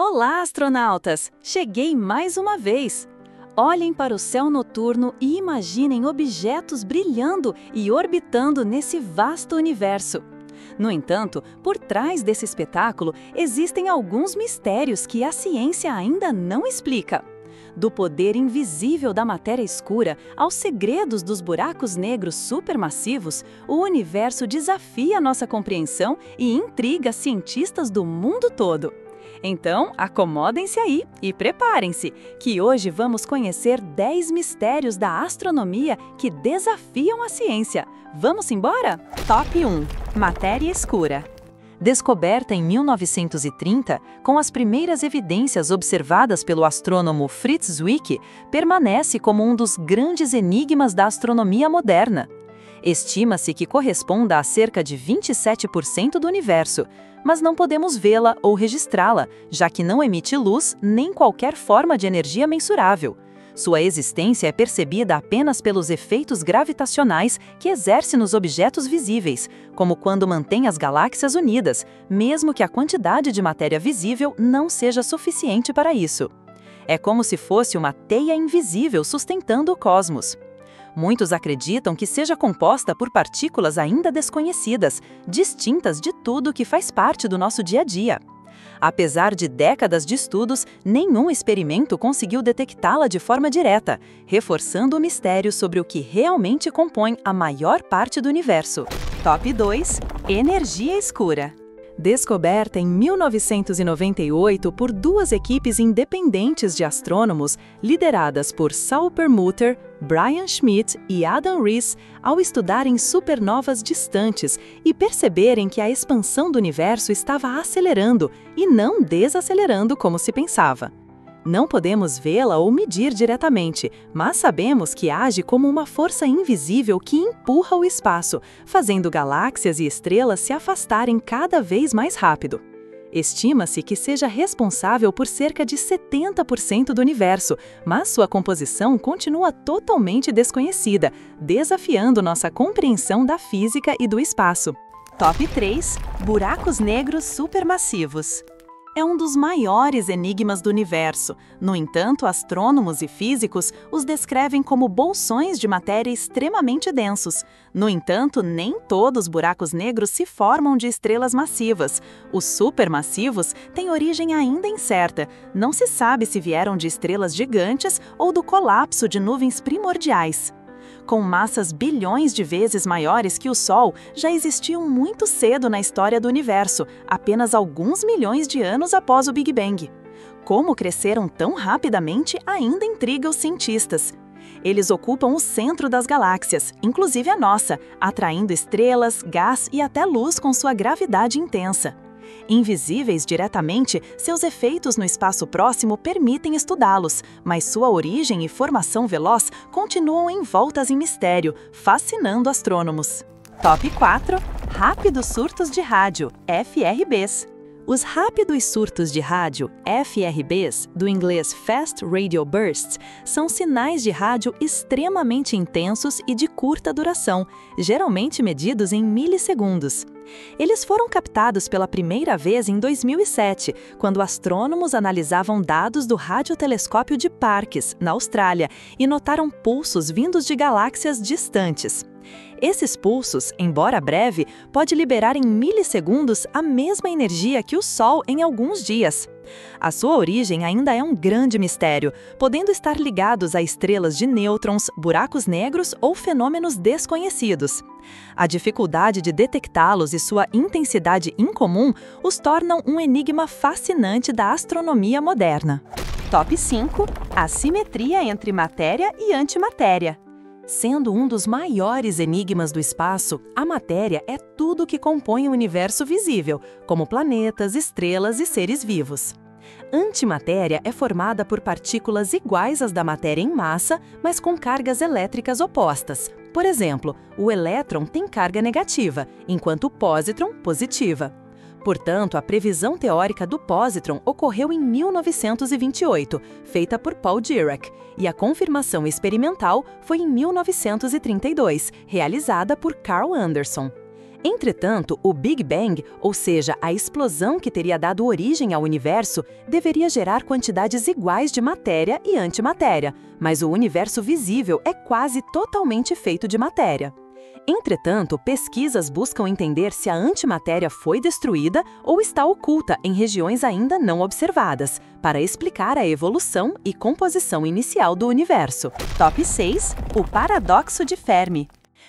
Olá, astronautas! Cheguei mais uma vez! Olhem para o céu noturno e imaginem objetos brilhando e orbitando nesse vasto universo. No entanto, por trás desse espetáculo existem alguns mistérios que a ciência ainda não explica. Do poder invisível da matéria escura aos segredos dos buracos negros supermassivos, o universo desafia nossa compreensão e intriga cientistas do mundo todo. Então, acomodem-se aí e preparem-se, que hoje vamos conhecer 10 mistérios da astronomia que desafiam a ciência. Vamos embora? Top 1. Matéria escura. Descoberta em 1930, com as primeiras evidências observadas pelo astrônomo Fritz Zwicky, permanece como um dos grandes enigmas da astronomia moderna. Estima-se que corresponda a cerca de 27% do universo, mas não podemos vê-la ou registrá-la, já que não emite luz nem qualquer forma de energia mensurável. Sua existência é percebida apenas pelos efeitos gravitacionais que exerce nos objetos visíveis, como quando mantém as galáxias unidas, mesmo que a quantidade de matéria visível não seja suficiente para isso. É como se fosse uma teia invisível sustentando o cosmos. Muitos acreditam que seja composta por partículas ainda desconhecidas, distintas de tudo que faz parte do nosso dia a dia. Apesar de décadas de estudos, nenhum experimento conseguiu detectá-la de forma direta, reforçando o mistério sobre o que realmente compõe a maior parte do universo. Top 2. Energia escura. Descoberta em 1998 por duas equipes independentes de astrônomos, lideradas por Saul Perlmutter, Brian Schmidt e Adam Riess, ao estudarem supernovas distantes e perceberem que a expansão do universo estava acelerando e não desacelerando como se pensava. Não podemos vê-la ou medir diretamente, mas sabemos que age como uma força invisível que empurra o espaço, fazendo galáxias e estrelas se afastarem cada vez mais rápido. Estima-se que seja responsável por cerca de 70% do universo, mas sua composição continua totalmente desconhecida, desafiando nossa compreensão da física e do espaço. Top 3. Buracos negros supermassivos. É um dos maiores enigmas do universo. No entanto, astrônomos e físicos os descrevem como bolsões de matéria extremamente densos. No entanto, nem todos os buracos negros se formam de estrelas massivas. Os supermassivos têm origem ainda incerta. Não se sabe se vieram de estrelas gigantes ou do colapso de nuvens primordiais. Com massas bilhões de vezes maiores que o Sol, já existiam muito cedo na história do universo, apenas alguns milhões de anos após o Big Bang. Como cresceram tão rapidamente ainda intriga os cientistas. Eles ocupam o centro das galáxias, inclusive a nossa, atraindo estrelas, gás e até luz com sua gravidade intensa. Invisíveis diretamente, seus efeitos no espaço próximo permitem estudá-los, mas sua origem e formação veloz continuam envoltas em mistério, fascinando astrônomos. Top 4. Rápidos surtos de rádio, FRBs. Os rápidos surtos de rádio, FRBs, do inglês Fast Radio Bursts, são sinais de rádio extremamente intensos e de curta duração, geralmente medidos em milissegundos. Eles foram captados pela primeira vez em 2007, quando astrônomos analisavam dados do radiotelescópio de Parkes, na Austrália, e notaram pulsos vindos de galáxias distantes. Esses pulsos, embora breve, pode liberar em milissegundos a mesma energia que o Sol em alguns dias. A sua origem ainda é um grande mistério, podendo estar ligados a estrelas de nêutrons, buracos negros ou fenômenos desconhecidos. A dificuldade de detectá-los e sua intensidade incomum os tornam um enigma fascinante da astronomia moderna. Top 5. Assimetria entre matéria e antimatéria. Sendo um dos maiores enigmas do espaço, a matéria é tudo que compõe o universo visível, como planetas, estrelas e seres vivos. Antimatéria é formada por partículas iguais às da matéria em massa, mas com cargas elétricas opostas. Por exemplo, o elétron tem carga negativa, enquanto o pósitron, positiva. Portanto, a previsão teórica do pósitron ocorreu em 1928, feita por Paul Dirac, e a confirmação experimental foi em 1932, realizada por Carl Anderson. Entretanto, o Big Bang, ou seja, a explosão que teria dado origem ao universo, deveria gerar quantidades iguais de matéria e antimatéria, mas o universo visível é quase totalmente feito de matéria. Entretanto, pesquisas buscam entender se a antimatéria foi destruída ou está oculta em regiões ainda não observadas, para explicar a evolução e composição inicial do universo. Top 6. O paradoxo de Fermi.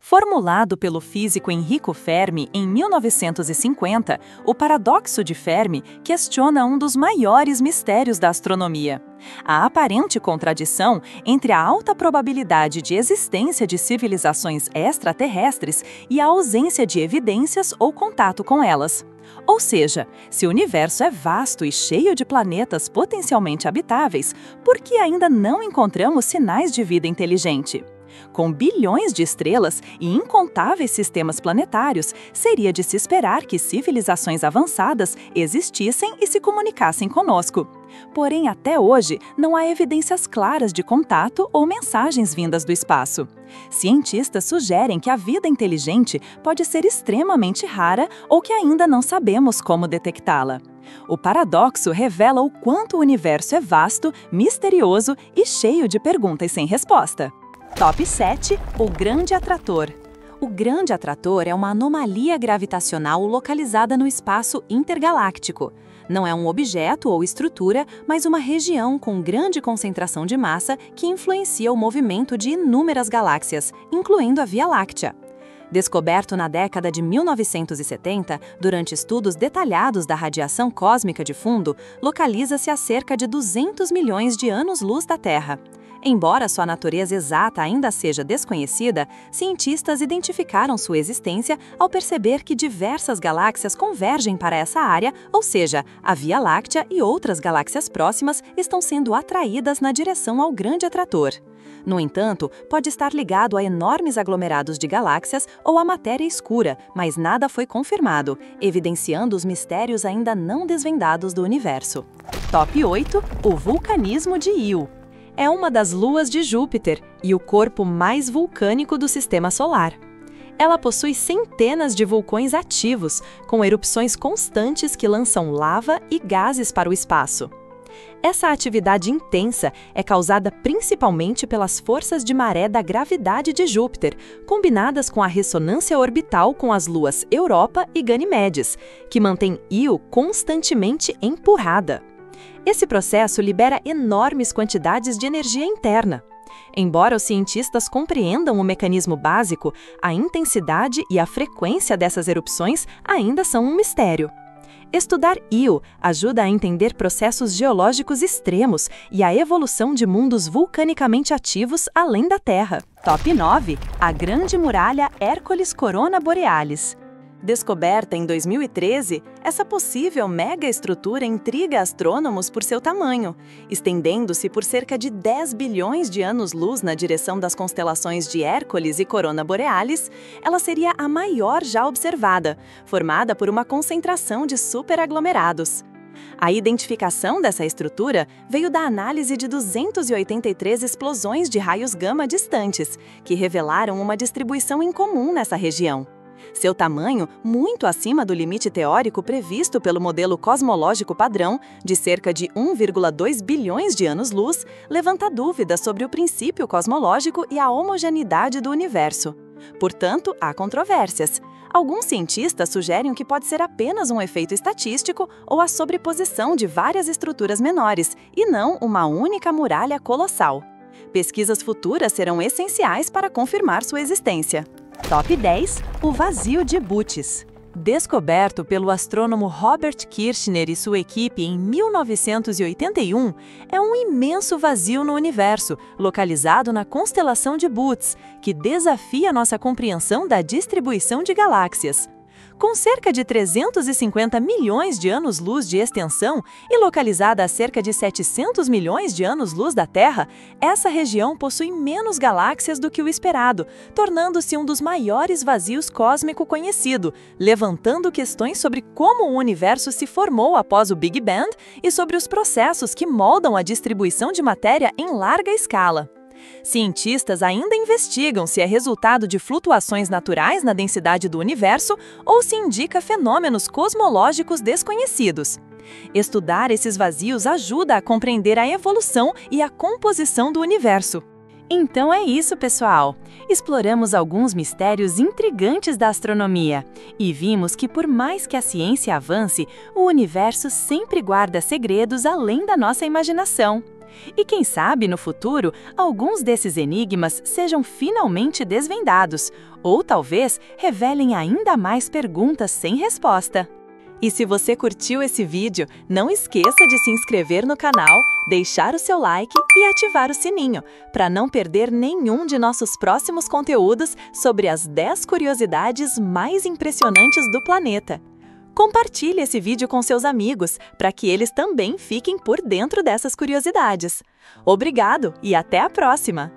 Formulado pelo físico Enrico Fermi em 1950, o paradoxo de Fermi questiona um dos maiores mistérios da astronomia: a aparente contradição entre a alta probabilidade de existência de civilizações extraterrestres e a ausência de evidências ou contato com elas. Ou seja, se o universo é vasto e cheio de planetas potencialmente habitáveis, por que ainda não encontramos sinais de vida inteligente? Com bilhões de estrelas e incontáveis sistemas planetários, seria de se esperar que civilizações avançadas existissem e se comunicassem conosco. Porém, até hoje, não há evidências claras de contato ou mensagens vindas do espaço. Cientistas sugerem que a vida inteligente pode ser extremamente rara ou que ainda não sabemos como detectá-la. O paradoxo revela o quanto o universo é vasto, misterioso e cheio de perguntas sem resposta. Top 7. O Grande Atrator. O Grande Atrator é uma anomalia gravitacional localizada no espaço intergaláctico. Não é um objeto ou estrutura, mas uma região com grande concentração de massa que influencia o movimento de inúmeras galáxias, incluindo a Via Láctea. Descoberto na década de 1970, durante estudos detalhados da radiação cósmica de fundo, localiza-se a cerca de 200 milhões de anos-luz da Terra. Embora sua natureza exata ainda seja desconhecida, cientistas identificaram sua existência ao perceber que diversas galáxias convergem para essa área, ou seja, a Via Láctea e outras galáxias próximas estão sendo atraídas na direção ao Grande Atrator. No entanto, pode estar ligado a enormes aglomerados de galáxias ou a matéria escura, mas nada foi confirmado, evidenciando os mistérios ainda não desvendados do universo. Top 8. O vulcanismo de Io. É uma das luas de Júpiter e o corpo mais vulcânico do Sistema Solar. Ela possui centenas de vulcões ativos, com erupções constantes que lançam lava e gases para o espaço. Essa atividade intensa é causada principalmente pelas forças de maré da gravidade de Júpiter, combinadas com a ressonância orbital com as luas Europa e Ganimedes, que mantém Io constantemente empurrada. Esse processo libera enormes quantidades de energia interna. Embora os cientistas compreendam o mecanismo básico, a intensidade e a frequência dessas erupções ainda são um mistério. Estudar Io ajuda a entender processos geológicos extremos e a evolução de mundos vulcanicamente ativos além da Terra. Top 9. A Grande Muralha Hércules Corona Borealis. Descoberta em 2013, essa possível megaestrutura intriga astrônomos por seu tamanho. Estendendo-se por cerca de 10 bilhões de anos-luz na direção das constelações de Hércules e Corona Borealis, ela seria a maior já observada, formada por uma concentração de superaglomerados. A identificação dessa estrutura veio da análise de 283 explosões de raios gama distantes, que revelaram uma distribuição incomum nessa região. Seu tamanho, muito acima do limite teórico previsto pelo modelo cosmológico padrão, de cerca de 1,2 bilhões de anos-luz, levanta dúvidas sobre o princípio cosmológico e a homogeneidade do universo. Portanto, há controvérsias. Alguns cientistas sugerem que pode ser apenas um efeito estatístico ou a sobreposição de várias estruturas menores, e não uma única muralha colossal. Pesquisas futuras serão essenciais para confirmar sua existência. Top 10. O vazio de Bootes. Descoberto pelo astrônomo Robert Kirshner e sua equipe em 1981, é um imenso vazio no universo, localizado na constelação de Bootes, que desafia nossa compreensão da distribuição de galáxias. Com cerca de 350 milhões de anos-luz de extensão e localizada a cerca de 700 milhões de anos-luz da Terra, essa região possui menos galáxias do que o esperado, tornando-se um dos maiores vazios cósmicos conhecido, levantando questões sobre como o universo se formou após o Big Bang e sobre os processos que moldam a distribuição de matéria em larga escala. Cientistas ainda investigam se é resultado de flutuações naturais na densidade do universo ou se indica fenômenos cosmológicos desconhecidos. Estudar esses vazios ajuda a compreender a evolução e a composição do universo. Então é isso, pessoal! Exploramos alguns mistérios intrigantes da astronomia e vimos que, por mais que a ciência avance, o universo sempre guarda segredos além da nossa imaginação. E quem sabe, no futuro, alguns desses enigmas sejam finalmente desvendados, ou talvez revelem ainda mais perguntas sem resposta. E se você curtiu esse vídeo, não esqueça de se inscrever no canal, deixar o seu like e ativar o sininho, para não perder nenhum de nossos próximos conteúdos sobre as 10 curiosidades mais impressionantes do planeta. Compartilhe esse vídeo com seus amigos, para que eles também fiquem por dentro dessas curiosidades. Obrigado e até a próxima!